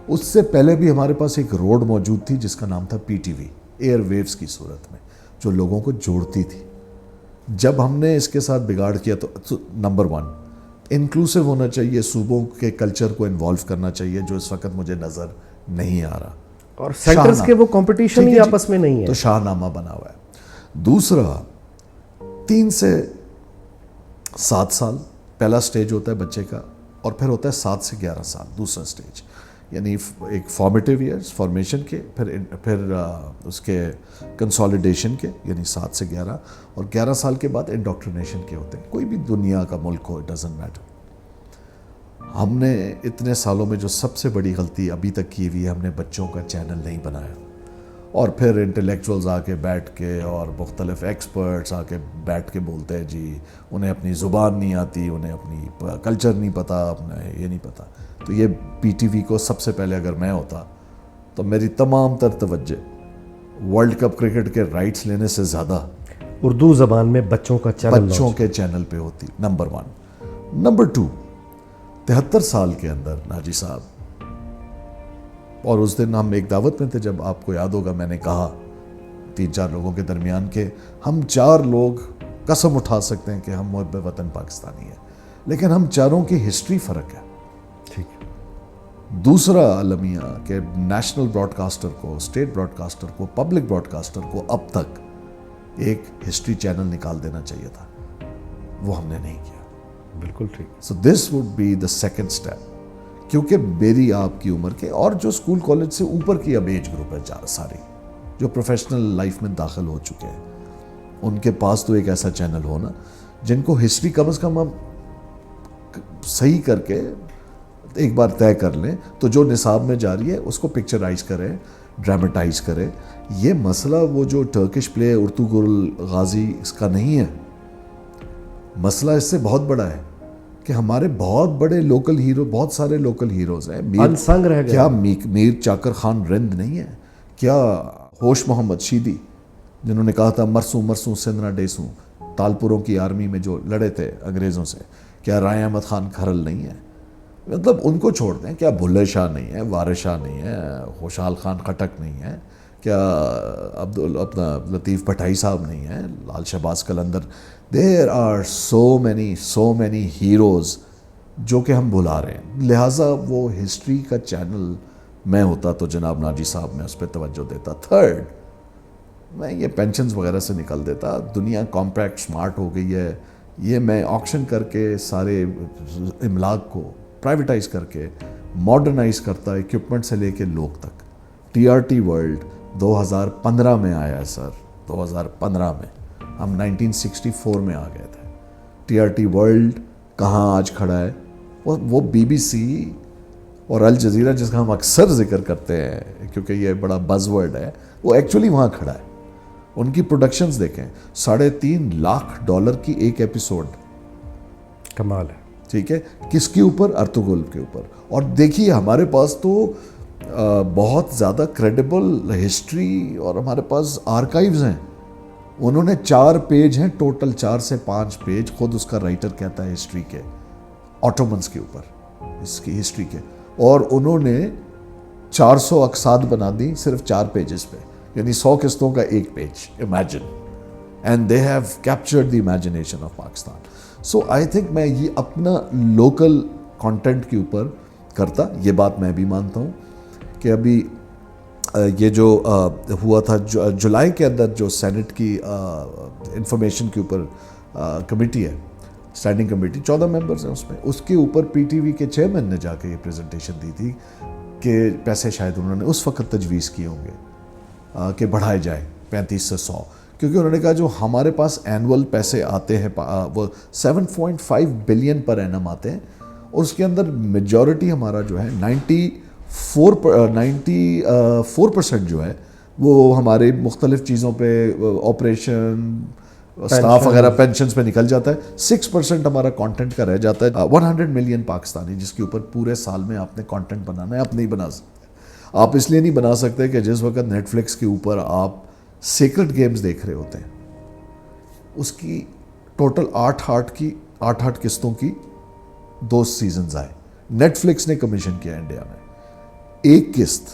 اس سے پہلے بھی ہمارے پاس ایک روڈ موجود تھی جس کا نام تھا P T V, air waves کی صورت میں, جو لوگوں کو جوڑتی تھی. جب ہم نے اس کے ساتھ بگاڑ کیا تو نمبر 1 انکلوسیو ہونا چاہیے, صوبوں کے کلچر کو انوالو کرنا چاہیے, جو اس وقت مجھے نظر نہیں آ رہا. اور سینٹرز کے وہ کمپٹیشن ہی آپس میں نہیں ہے, تو شاہ نامہ بنا ہوا ہے. دوسرا 3 سے 7 سال پہلا سٹیج ہوتا ہے بچے کا, اور پھر ہوتا ہے 7 سے 11 سال دوسرا سٹیج, یعنی ایک فارمیٹیو ایئرز فارمیشن کے, پھر اس کے کنسالیڈیشن کے یعنی 7 سے 11, اور 11 سال کے بعد انڈاکٹرینیشن کے ہوتے ہیں. کوئی بھی دنیا کا ملک ہو, اٹ ڈزنٹ میٹر. ہم نے اتنے سالوں میں جو سب سے بڑی غلطی ابھی تک کی ہوئی ہے, ہم نے بچوں کا چینل نہیں بنایا, اور پھر انٹلیکچوئلز آ کے بیٹھ کے اور مختلف ایکسپرٹس آ کے بیٹھ کے بولتے ہیں جی انہیں اپنی زبان نہیں آتی, انہیں اپنی کلچر نہیں پتہ, اپنا یہ نہیں پتہ. تو یہ پی ٹی وی کو سب سے پہلے اگر میں ہوتا تو میری تمام تر توجہ ورلڈ کپ کرکٹ کے رائٹس لینے سے زیادہ اردو زبان میں بچوں کا چینل, بچوں کے چینل پہ ہوتی, نمبر 1. نمبر 2, 73 سال کے اندر ناجی صاحب. اور اس دن ہم ایک دعوت میں تھے, جب آپ کو یاد ہوگا میں نے کہا 3-4 لوگوں کے درمیان کہ ہم 4 لوگ قسم اٹھا سکتے ہیں کہ ہم محب وطن پاکستانی ہیں, لیکن ہم چاروں کی ہسٹری فرق ہے. ٹھیک ہے. دوسرا المیہ کہ نیشنل براڈ کاسٹر کو, اسٹیٹ براڈ کاسٹر کو, پبلک براڈ کاسٹر کو اب تک ایک ہسٹری چینل نکال دینا چاہیے تھا, وہ ہم نے نہیں کیا. بالکل ٹھیک. So this would be the second step, کیونکہ میری آپ کی عمر کے اور جو اسکول کالج سے اوپر کی اب ایج گروپ ہے ساری, جو پروفیشنل لائف میں داخل ہو چکے ہیں, ان کے پاس تو ایک ایسا چینل ہونا جن کو ہسٹری کم از کم اب صحیح کر کے ایک بار طے کر لیں, تو جو نصاب میں جاری ہے اس کو پکچرائز کریں, ڈرامٹائز کریں. یہ مسئلہ وہ جو ٹرکش پلے ارطغرل غازی اس کا نہیں ہے, مسئلہ اس سے بہت بڑا ہے کہ ہمارے بہت بڑے لوکل ہیرو, بہت سارے لوکل ہیروز ہیں. انسنگ رہ گئے. کیا میر چاکر خان رند نہیں ہے؟ کیا ہوش محمد شیدی جنہوں نے کہا تھا مرسوں مرسوں سندھ نہ ڈیسوں, تالپوروں کی آرمی میں جو لڑے تھے انگریزوں سے, کیا رائے احمد خان کھرل نہیں ہے؟ مطلب ان کو چھوڑ دیں. کیا بھلے شاہ نہیں ہے, وارث شاہ نہیں ہے, خوشحال خان خٹک نہیں ہے, کیا اپنا لطیف بھٹائی صاحب نہیں ہے, Lal Shahbaz Qalandar. There are so many heroes جو کہ ہم بھلا رہے ہیں. لہٰذا وہ ہسٹری کا چینل میں ہوتا تو جناب ناجی صاحب میں اس پہ توجہ دیتا. تھرڈ, میں یہ پینشنز وغیرہ سے نکل دیتا. دنیا کمپیکٹ سمارٹ ہو گئی ہے, یہ میں آکشن کر کے سارے املاک کو پرائیویٹائز کر کے ماڈرنائز کرتا, ایکوپمنٹ سے لے کے لوگ تک. TRT ورلڈ 2015 میں آیا ہے سر, 2015 میں. ہم 1964 میں آ گئے تھے. TRT ورلڈ کہاں آج کھڑا ہے؟ وہ BBC اور الجزیرہ جس کا ہم اکثر ذکر کرتے ہیں کیونکہ یہ بڑا بز ورڈ ہے, وہ ایکچولی وہاں کھڑا ہے. ان کی پروڈکشنز دیکھیں, $3.5 لاکھ کی ایک ایپیسوڈ. کمال ہے. ٹھیک ہے, کس کے اوپر؟ ارطغرل کے اوپر. اور دیکھیے ہمارے پاس تو بہت زیادہ کریڈیبل ہسٹری اور ہمارے پاس آرکائیوز ہیں. انہوں نے 4 پیج ہیں ٹوٹل, 4 سے 5 پیج, خود اس کا رائٹر کہتا ہے ہسٹری کے, آٹومنس کے اوپر, اس کی ہسٹری کے. اور انہوں نے 400 اقساط بنا دی صرف 4 پیجز پہ, یعنی 100 قسطوں کا ایک page. Imagine. And they have captured the imagination of Pakistan. So I think میں یہ اپنا لوکل کانٹینٹ کے اوپر کرتا. یہ بات میں بھی مانتا ہوں کہ ابھی یہ جو ہوا تھا جولائی کے اندر, جو سینٹ کی انفارمیشن کے اوپر کمیٹی ہے, اسٹینڈنگ کمیٹی, 14 ممبرز ہیں اس میں, اس کے اوپر PTV کے چیئرمین نے جا کے یہ پریزنٹیشن دی تھی کہ پیسے شاید انہوں نے اس وقت تجویز کیے ہوں گے کہ بڑھائے جائے 35 سے 100, کیونکہ انہوں نے کہا جو ہمارے پاس اینول پیسے آتے ہیں وہ 7.5 بلین پر اینم آتے ہیں, اور اس کے اندر میجورٹی ہمارا جو ہے 94% جو ہے وہ ہمارے مختلف چیزوں پہ, آپریشن, اسٹاف وغیرہ, پینشنز پہ نکل جاتا ہے. 6% ہمارا کانٹینٹ کا رہ جاتا ہے. 100 ملین پاکستانی جس کے اوپر پورے سال میں آپ نے کانٹینٹ بنانا ہے, آپ نہیں بنا سکتے. آپ اس لیے نہیں بنا سکتے کہ جس وقت نیٹ فلکس کے اوپر آپ سیکرٹ گیمز دیکھ رہے ہوتے ہیں, اس کی ٹوٹل 8 قسطوں کی 2 سیزنز آئے. نیٹ فلکس نے کمیشن کیا انڈیا میں. ایک قسط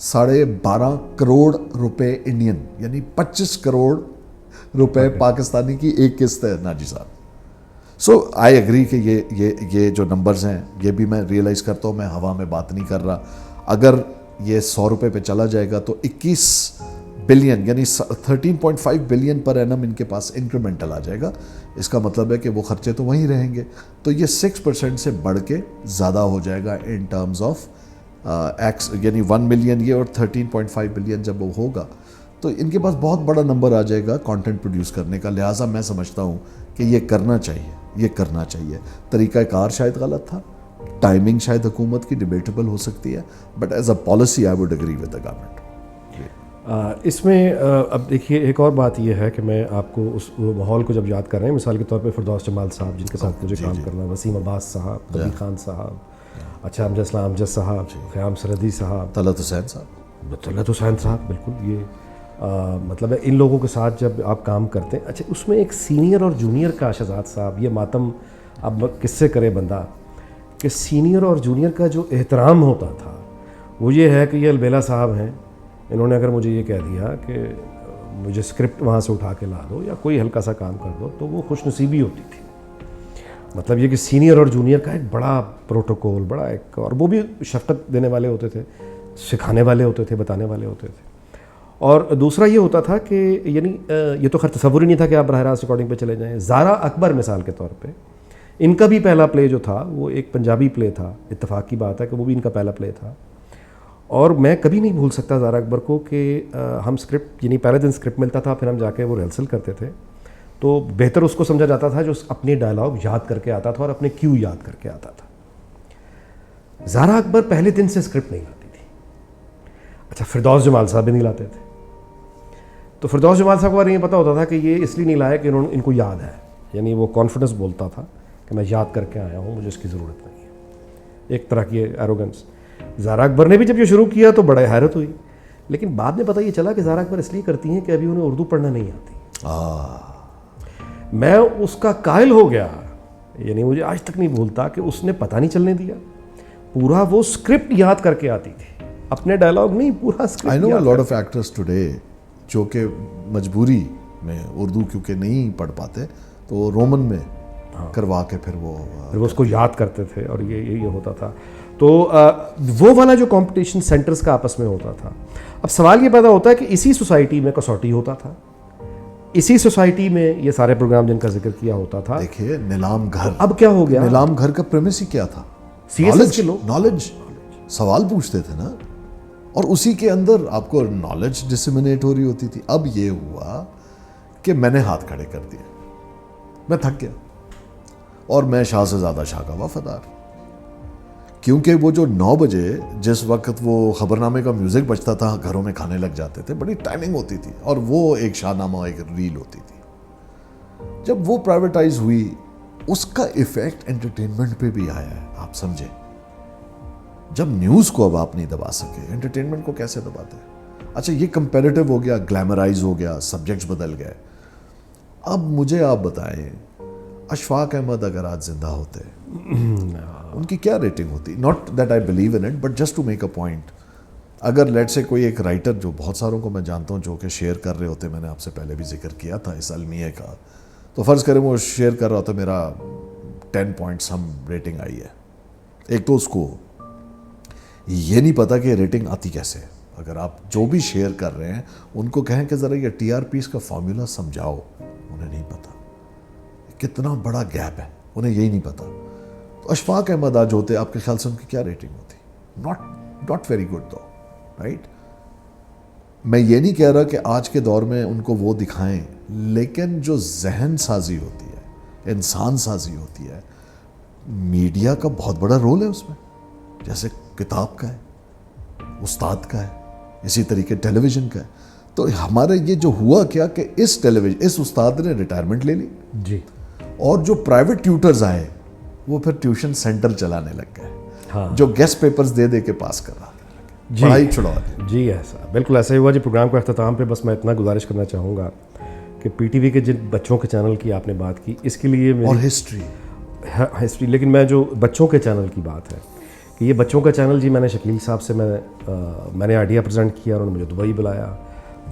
12.5 کروڑ روپے انڈین, یعنی 25 کروڑ روپے پاکستانی کی ایک قسط ہے ناجی صاحب. سو آئی ایگری کہ یہ جو نمبرز ہیں یہ بھی میں ریئلائز کرتا ہوں, میں ہوا میں بات نہیں کر رہا. اگر یہ 100 روپے پہ چلا جائے گا تو 21 بلین یعنی 13.5 بلین پر اینم ان کے پاس انکریمنٹل آ جائے گا. اس کا مطلب ہے کہ وہ خرچے تو وہیں رہیں گے, تو یہ 6% سے بڑھ کے زیادہ ہو جائے گا ان ٹرمز آف ایکس, یعنی 1 ملین یہ اور 13.5 بلین جب وہ ہوگا تو ان کے پاس بہت بڑا نمبر آ جائے گا کانٹینٹ پروڈیوس کرنے کا. لہٰذا میں سمجھتا ہوں کہ یہ کرنا چاہیے. طریقہ کار شاید غلط تھا, ٹائمنگ شاید حکومت کی ڈیبیٹیبل ہو سکتی ہے, but as a policy I would agree with the government. اس میں اب دیکھیے ایک اور بات یہ ہے کہ میں آپ کو اس ماحول کو جب یاد کر رہے ہیں, مثال کے طور پہ فردوس جمال صاحب جن کے ساتھ مجھے کام کرنا, وسیم عباس صاحب, قبی خان صاحب, اچھا امجد اسلام امجد صاحب, قیام سرحدی صاحب, طلعت حسین صاحب, بالکل. یہ مطلب ہے ان لوگوں کے ساتھ جب آپ کام کرتے ہیں. اچھا اس میں ایک سینئر اور جونیئر کا شہزاد صاحب, یہ ماتم اب کس سے کرے بندہ کہ سینئر اور جونیئر کا جو احترام ہوتا تھا وہ یہ ہے کہ یہ البیلا صاحب ہیں, انہوں نے اگر مجھے یہ کہہ دیا کہ مجھے اسکرپٹ وہاں سے اٹھا کے لا دو یا کوئی ہلکا سا کام کر دو, تو وہ خوش نصیبی ہوتی تھی. مطلب یہ کہ سینئر اور جونیئر کا ایک بڑا پروٹوکول, بڑا ایک, اور وہ بھی شفقت دینے والے ہوتے تھے, سکھانے والے ہوتے تھے, بتانے والے ہوتے تھے. اور دوسرا یہ ہوتا تھا کہ یعنی یہ تو خیر تصور ہی نہیں تھا کہ آپ براہ راست ریکارڈنگ پہ چلے جائیں. زارا اکبر مثال کے طور پہ, ان کا بھی پہلا پلے جو تھا وہ ایک پنجابی پلے تھا. اتفاق کی بات ہے کہ وہ بھی ان کا پہلا پلے تھا. اور میں کبھی نہیں بھول سکتا زارا اکبر کو کہ ہم اسکرپٹ, یعنی پہلے دن اسکرپٹ ملتا تھا, پھر ہم جا کے وہ ریہرسل کرتے تھے, تو بہتر اس کو سمجھا جاتا تھا جو اپنے ڈائلاگ یاد کر کے آتا تھا اور اپنے کیو یاد کر کے آتا تھا. زارا اکبر پہلے دن سے اسکرپٹ نہیں لاتی تھی. اچھا, فردوس جمال صاحب بھی نہیں لاتے تھے. تو فردوس جمال صاحب کو یہ پتہ ہوتا تھا کہ یہ اس لیے نہیں لایا کہ ان کو یاد ہے, یعنی وہ کانفیڈنس بولتا تھا کہ میں یاد کر کے آیا ہوں, مجھے اس کی ضرورت نہیں ہے, ایک طرح کی ایروگنس. زارا اکبر نے بھی جب یہ شروع کیا تو بڑے حیرت ہوئی, لیکن بعد میں پتہ یہ چلا کہ زارا اکبر اس لیے کرتی ہیں کہ ابھی انہیں اردو پڑھنا نہیں آتی. میں اس کا قائل ہو گیا, یعنی مجھے آج تک نہیں بھولتا کہ اس نے پتہ نہیں چلنے دیا, پورا وہ اسکرپٹ یاد کر کے آتی تھی, اپنے ڈائلاگ نہیں, پورا script. I know a lot of actors today جو کہ مجبوری میں اردو کیونکہ نہیں پڑھ پاتے تو رومن میں کروا کے پھر وہ اس کو یاد کرتے تھے, اور یہ ہوتا تھا. تو وہ والا جو کمپٹیشن سینٹرز کا آپس میں ہوتا تھا. اب سوال یہ پیدا ہوتا ہے کہ اسی سوسائٹی میں کسوٹی ہوتا تھا, اسی سوسائٹی میں یہ سارے پروگرام جن کا ذکر کیا ہوتا تھا. دیکھیے نیلام گھر, اب کیا ہو گیا, نیلام گھر کا پریمس ہی کیا تھا, CSS کے لوگ نالج, سوال پوچھتے تھے نا, اور اسی کے اندر آپ کو نالج ڈسیمنیٹ ہو رہی ہوتی تھی. اب یہ ہوا کہ میں نے ہاتھ کھڑے کر دیے, میں تھک گیا, اور میں شاہ سے زیادہ شاہ کا وفادار, کیونکہ وہ جو 9 بجے جس وقت وہ خبر نامے کا میوزک بجتا تھا گھروں میں کھانے لگ جاتے تھے, بڑی ٹائمنگ ہوتی تھی, اور وہ ایک شاہ نامہ, ایک ریل ہوتی تھی. جب وہ پرائیویٹائز ہوئی اس کا ایفیکٹ انٹرٹینمنٹ پہ بھی آیا ہے, آپ سمجھیں. جب نیوز کو اب آپ نہیں دبا سکے, انٹرٹینمنٹ کو کیسے دباتے؟ اچھا, یہ کمپیریٹیو ہو گیا, گلیمرائز ہو گیا, سبجیکٹس بدل گئے. اب مجھے آپ بتائیں, اشفاق احمد اگر آج زندہ ہوتے ان کی کیا ریٹنگ ہوتی؟ Not that I believe in it, but just to make a point. اگر لیٹ سے کوئی ایک رائٹر, جو بہت ساروں کو میں جانتا ہوں جو کہ شیئر کر رہے ہوتے, میں نے آپ سے پہلے بھی ذکر کیا تھا اس المیہ کا, تو فرض کریں وہ شیئر کر رہا ہوتا, میرا 10 پوائنٹس ہم ریٹنگ آئی ہے. ایک تو اس کو یہ نہیں پتا کہ ریٹنگ آتی کیسے. اگر آپ جو بھی شیئر کر رہے ہیں ان کو کہیں کہ ذرا یہ TRPs کا فارمولا سمجھاؤ, انہیں نہیں پتا. کتنا بڑا گیپ ہے, انہیں یہی نہیں پتا. تو اشفاق احمد آج ہوتے, آپ کے خیال سے ان کی کیا ریٹنگ ہوتی؟ Not very good though, right. میں یہ نہیں کہہ رہا کہ آج کے دور میں ان کو وہ دکھائیں, لیکن جو ذہن سازی ہوتی ہے, انسان سازی ہوتی ہے, میڈیا کا بہت بڑا رول ہے اس میں. جیسے کتاب کا ہے, استاد کا ہے, اسی طریقے ٹیلی ویژن کا ہے. تو ہمارے یہ جو ہوا کیا کہ اس استاد نے ریٹائرمنٹ لے لی جی, اور جو پرائیویٹ ٹیوٹرز آئے وہ پھر ٹیوشن سینٹر چلانے لگ گئے, ہاں, جو گیسٹ پیپرز دے دے کے پاس کر رہا تھا, پڑھائی چھڑوا دی. جی ایسا بالکل ایسا ہی ہوا. جی پروگرام کا اختتام پہ بس میں اتنا گزارش کرنا چاہوں گا کہ PTV کے جن بچوں کے چینل کی آپ نے بات کی, اس کے لیے اور ہسٹری, لیکن میں جو بچوں کے چینل کی بات ہے کہ یہ بچوں کا چینل, جی میں نے شکیل صاحب سے میں نے آئیڈیا پریزنٹ کیا, اور انہوں نے مجھے دبئی بلایا,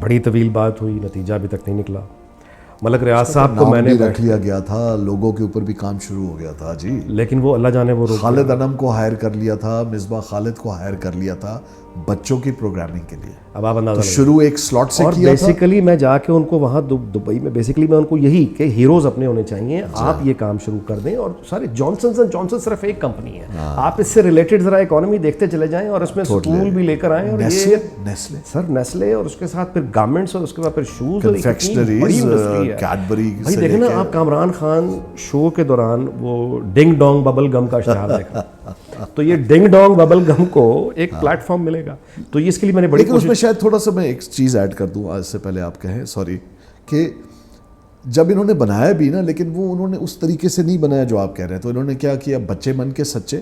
بڑی طویل بات ہوئی, نتیجہ ابھی تک نہیں نکلا. ملک ریاض صاحب کو میں نے رکھ لیا گیا تھا, لوگوں کے اوپر بھی کام شروع ہو گیا تھا جی, لیکن وہ اللہ جانے وہ خالد انم کو ہائر کر لیا تھا, مصباح خالد کو ہائر کر لیا تھا بچوں کی پروگرامنگ کے لیے. اب آپ اندازہ شروع ایک سلاٹ سے اور کیا تھا. بیسیکلی میں جا کے ان کو وہاں دبئی میں بیسیکلی میں ان کو یہی کہ ہیروز اپنے ہونے چاہیے, آپ یہ کام شروع کر دیں. اور سارے جانسنز اینڈ جانسن صرف ایک کمپنی ہے, آپ اس سے ریلیٹڈ ذرا اکانومی دیکھتے چلے جائیں, اور اس میں اسکول بھی لے کر آئیں, اور یہ نیسلے سر نیسلے, اور اس کے ساتھ پھر گارمنٹس, اور اس کے بعد پھر شوز, کنفیکشنریز, کیڈبری. بھائی دیکھیں نا آپ کامران خان شو کے دوران وہ ڈنگ ڈونگ ببل گم کا اشتہار دیکھا, تو یہ ڈنگ ڈونگ ببل گم کو ایک پلیٹ فارم ملے گا. تو یہ اس کے لیے میں نے بڑی لیکن اس میں شاید تھوڑا سا میں ایک چیز ایڈ کر دوں آج سے پہلے آپ کہیں, سوری, کہ جب انہوں نے بنایا بھی نا, لیکن وہ انہوں نے اس طریقے سے نہیں بنایا جو آپ کہہ رہے ہیں. تو انہوں نے کیا کیا, بچے من کے سچے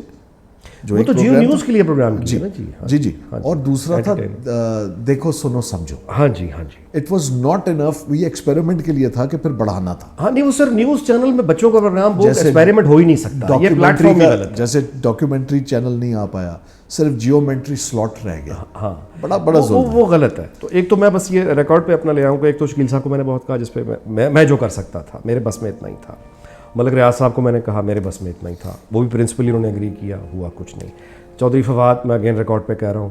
جو وہ تو جیو نیوز کے لیے پروگرام جی نا جی جی اور دوسرا تھا دیکھو سنو سمجھو. ہاں جی ہاں جی. اٹ واز ناٹ انف, یہ ایکسپیریمنٹ کے لیے تھا کہ پھر بڑھانا تھا. ہاں نہیں وہ سر نیوز چینل میں بچوں کا پروگرام وہ ایکسپیریمنٹ ہو ہی نہیں سکتا, یہ پلیٹ فارم ہی غلط ہے. جیسے ڈاکیومنٹری چینل نہیں آ پایا, صرف جیومنٹری سلاٹ رہ گیا. ہاں بڑا ظلم وہ غلط ہے. تو ایک تو میں بس یہ ریکارڈ پہ اپنا لے آؤں کہ ایک تو شکیل صاحب کو میں نے بہت کہا جس پہ میں جو کر سکتا تھا میرے بس میں اتنا ہی تھا. ملک ریاض صاحب کو میں نے کہا میرے بس میں اتنا ہی تھا, وہ بھی پرنسپلی انہوں نے اگری کیا, ہوا کچھ نہیں. چودھری فواد میں اگین ریکارڈ پہ کہہ رہا ہوں,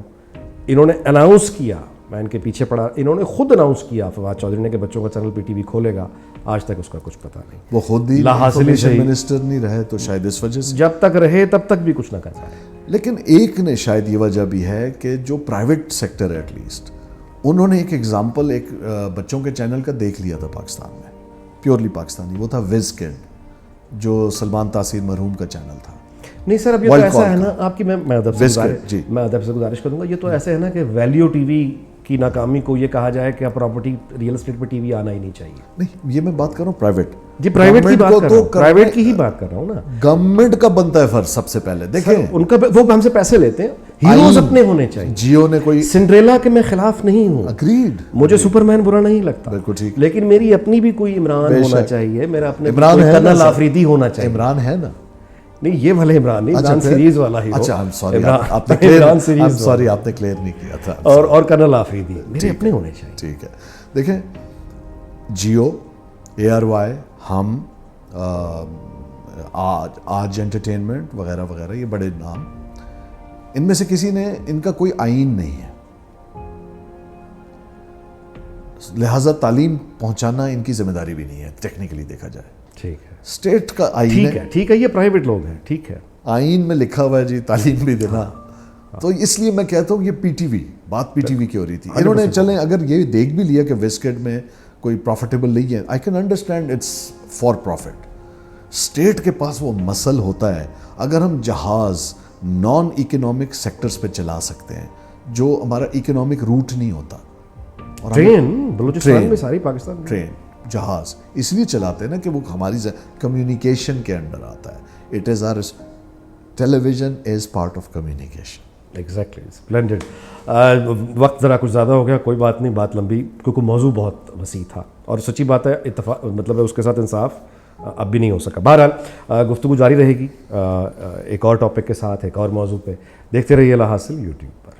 انہوں نے اناؤنس کیا, میں ان کے پیچھے پڑا, انہوں نے خود اناؤنس کیا فواد چودھری نے کہ بچوں کا چینل پی ٹی وی کھولے گا, آج تک اس کا کچھ پتہ نہیں. وہ خود ہی انفارمیشن منسٹر نہیں رہے تو شاید اس وجہ سے, جب تک رہے تب تک بھی کچھ نہ کر پائے. لیکن ایک نے شاید یہ وجہ بھی ہے کہ جو پرائیویٹ سیکٹر ہے ایٹ لیسٹ, انہوں نے ایک ایگزامپل ایک بچوں کے چینل کا دیکھ لیا تھا پاکستان میں, پیورلی پاکستانی, وہ تھا وز کڈ, جو سلمان تاثیر مرحوم کا چینل تھا. نہیں سر اب یہ تو ایسا ہے نا آپ کی, میں ادب سے گزارش کروں گا, یہ تو ایسا ہے نا کہ ویلیو ٹی وی کی ناکامی کو یہ کہا جائے کہ پراپرٹی ریئل اسٹیٹ پہ ٹی وی آنا ہی نہیں چاہیے. نہیں یہ میں بات کر رہا ہوں پرائیویٹ. جی پرائیویٹ کی بات کر رہا ہوں, پرائیویٹ کی ہی بات کر رہا ہوں نا. گورنمنٹ کا بنتا ہے فرض سب سے پہلے, دیکھیں ان کا وہ ہم سے پیسے لیتے ہیں, ہیروز اپنے ہونے چاہیے. جیو نے کوئی سنڈریلا کے میں خلاف نہیں ہوں, اگریڈ, مجھے سپر مین برا نہیں لگتا, بالکل ٹھیک, لیکن میری اپنی بھی کوئی عمران ہونا چاہیے, میرا اپنے کرنل آفریدی ہونا چاہیے. عمران ہے نا, نہیں یہ والے عمران نہیں, عمران سیریز والا ہی. اچھا آپ نے کلیئر نہیں کیا تھا. اور کرنل آفریدی میرے اپنے ہونے چاہیے. ٹھیک ہے, دیکھیں جیو, اے آر وائی, ہم, آج انٹرٹینمنٹ وغیرہ وغیرہ, یہ بڑے نام, ان میں سے کسی نے, ان کا کوئی آئین نہیں ہے, لہذا تعلیم پہنچانا ان کی ذمہ داری بھی نہیں ہے ٹیکنیکلی دیکھا جائے. ٹھیک ہے, اسٹیٹ کا آئین ہے, ٹھیک ہے, یہ پرائیویٹ لوگ ہیں, ٹھیک ہے, آئین میں لکھا ہوا ہے جی تعلیم بھی دینا. تو اس لیے میں کہتا ہوں یہ پی ٹی وی, بات پی ٹی وی کی ہو رہی تھی. انہوں نے چلیں اگر یہ دیکھ بھی لیا کہ وسکٹ میں کوئی پروفیٹیبل نہیں ہے, I can understand it's for profit. State کے پاس وہ مسل ہوتا ہے, اگر ہم جہاز نان اکنامک سیکٹرز پہ چلا سکتے ہیں جو ہمارا اکنامک روٹ نہیں ہوتا, ٹرین بلوچستان میں ساری پاکستان میں ٹرین جہاز اس لیے چلاتے ہیں نا کہ وہ ہماری کمیونیکیشن کے انڈر آتا ہے. It is or television is part of communication. Exactly, splendid. وقت ذرا کچھ زیادہ ہو گیا, کوئی بات نہیں, بات لمبی, کیونکہ موضوع بہت وسیع تھا اور سچی بات ہے اتفاق مطلب ہے اس کے ساتھ انصاف اب بھی نہیں ہو سکا. بہرحال گفتگو جاری رہے گی ایک اور ٹاپک کے ساتھ, ایک اور موضوع پہ. دیکھتے رہیے لا حاصل یوٹیوب پر.